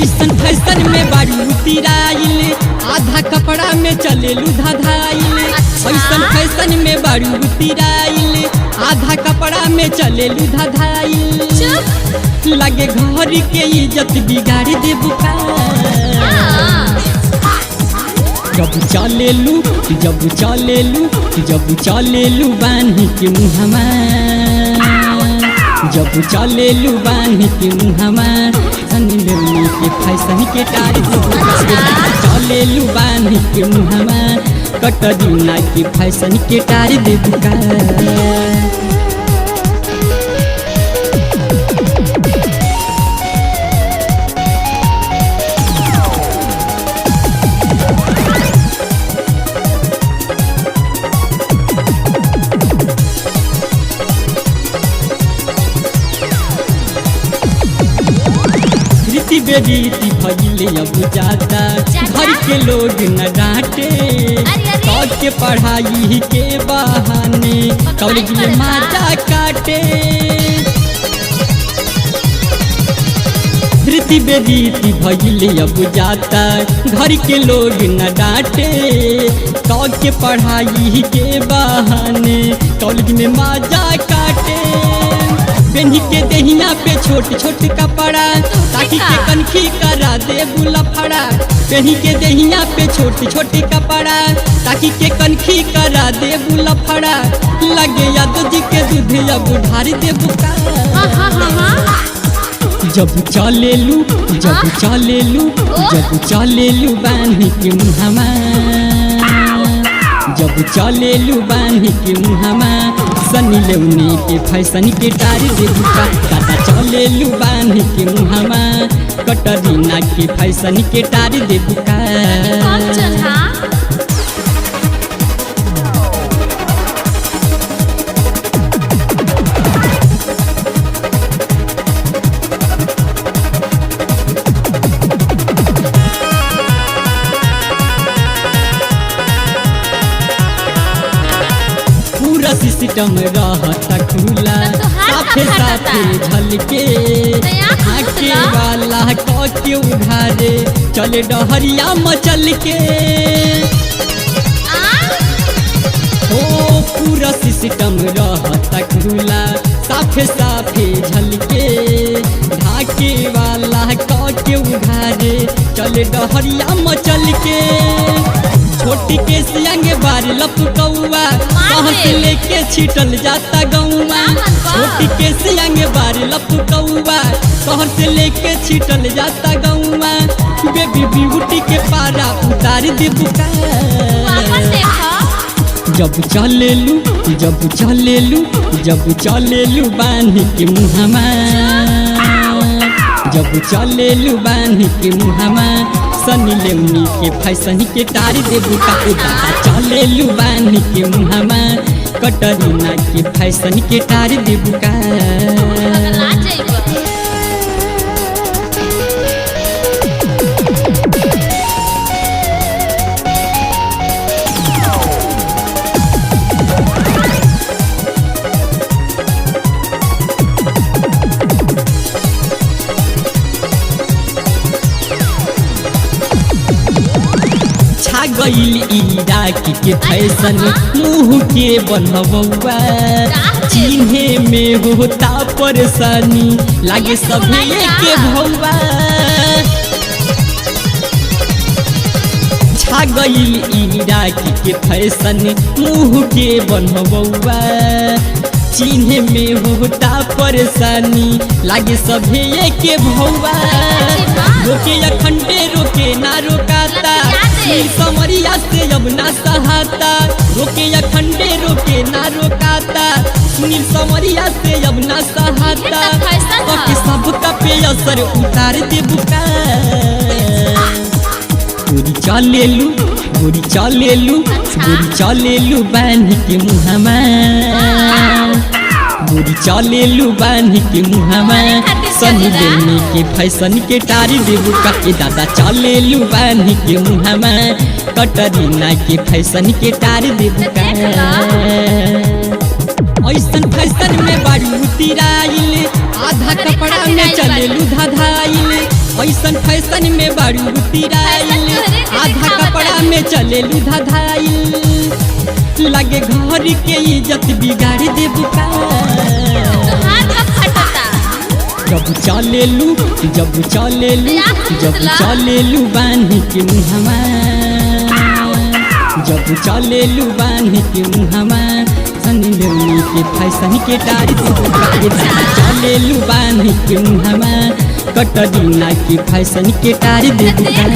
ऐसन फैशन में बारू तिराइल आधा कपड़ा में चलेलू धधाइल। ऐसन फैशन में बारू तिराइल आधा कपड़ा में चलेलू धधाइल। लगे घर के इज्जत बिगाड़ दे बुका। जब चलेलू बान्ही के मुहमा, जब चलेलू बान्ही के मुहमा सनी लेवनी के फैशन के टार चलेलू बान्ही के मुहमा कटरीना के फैशन के टार दे बुका। बेबीती भइले अब जाता घर के लोग न डांटे। कॉलेज के पढ़ाई के बहाने कॉलेज में माता काटे। धृति बेबीती भइले अब जाता घर के लोग न डांटे। कॉलेज के पढ़ाई के बहाने कॉलेज में माता काटे। पेन्ही के देहिया पे छोट छोट कपड़ा ताकि के कनखी करा दे बुलफड़ा। पेन्ही के देहिया पे छोट छोट कपड़ा ताकि के कनखी करा दे बुलफड़ा। लगे याद जी के दूध अब ढार दे बुका। जब चलेलू बान्ही के मुहमा, जब चलेलू बान्ही के मुहमा सनी लेवनी के फैशन के टार दे बुका। दादा चलेलू बान्ही के मुहमा कटरीना के फैशन के टार दे बुका। सिस्टम रहता खुला साफे साफे झलके। आके वाला के उधारे चले डहरिया मचल के। ओ पूरा सिस्टम रहता खुला साफे साफे झलके। ढाके वाला के उधारे चले डहरिया मचल के। छोटी के सियांगे बार लपकौआ कहाँ से लेके छिटल जाता गौआ। छोटी के सियांगे बार लपकौआ कहाँ से लेके छिटल जाता गौआ। बेबी ब्यूटी के पारा उतार दे बुका। जब चलेलू बान्ही के मुहमा, जब चलेलू बान्ही के मुहमा सनी लेवनी के फैशन के टार दे बुका। दादा चलेलू बान्ही के मुहमा कटरीना के फैशन के टार दे बुका। गईल इराक के फैशन मुँह के बनबुआ। चिन्हे में होता परेशानी लागे सभी के भौवा। छा गईल इराक के फैशन मुँह के बनबुआ। चिन्हे में होता परेशानी लागे सभी के भौवा। रोके अखंडे रोके ना रोकाता समरिया से अब ना सहाता। रोके अखंडे रोके ना रोकाता सुनील समरिया से अब ना सहाता। बाकी सबका पे असर उतार दे बुका। गोरी चलेलू बान्ही के मुहमा, गोरी चले लू बानी के मुहावा सनी देनी के फैशन के टारी देबू का ए दादा चले लू बानी के मुहावा कटरीना के फैशन के टारी देबू का ऐसन फैशन में बारू तिराइल आधा कपड़ा में चले लू धाधाइल ऐसन फैशन में बारू तिराइल आधा कपड़ा में चले लू धाधाइल लगे घर के इज्जत बिगाड़ देबू का जब चले लू बानी के मुहावा जब चले लू बानी के मुहावा सनी देनी के फैशन के टारी चले लू बानी के मुहावा कटरीना के फैशन के टारी देबू का।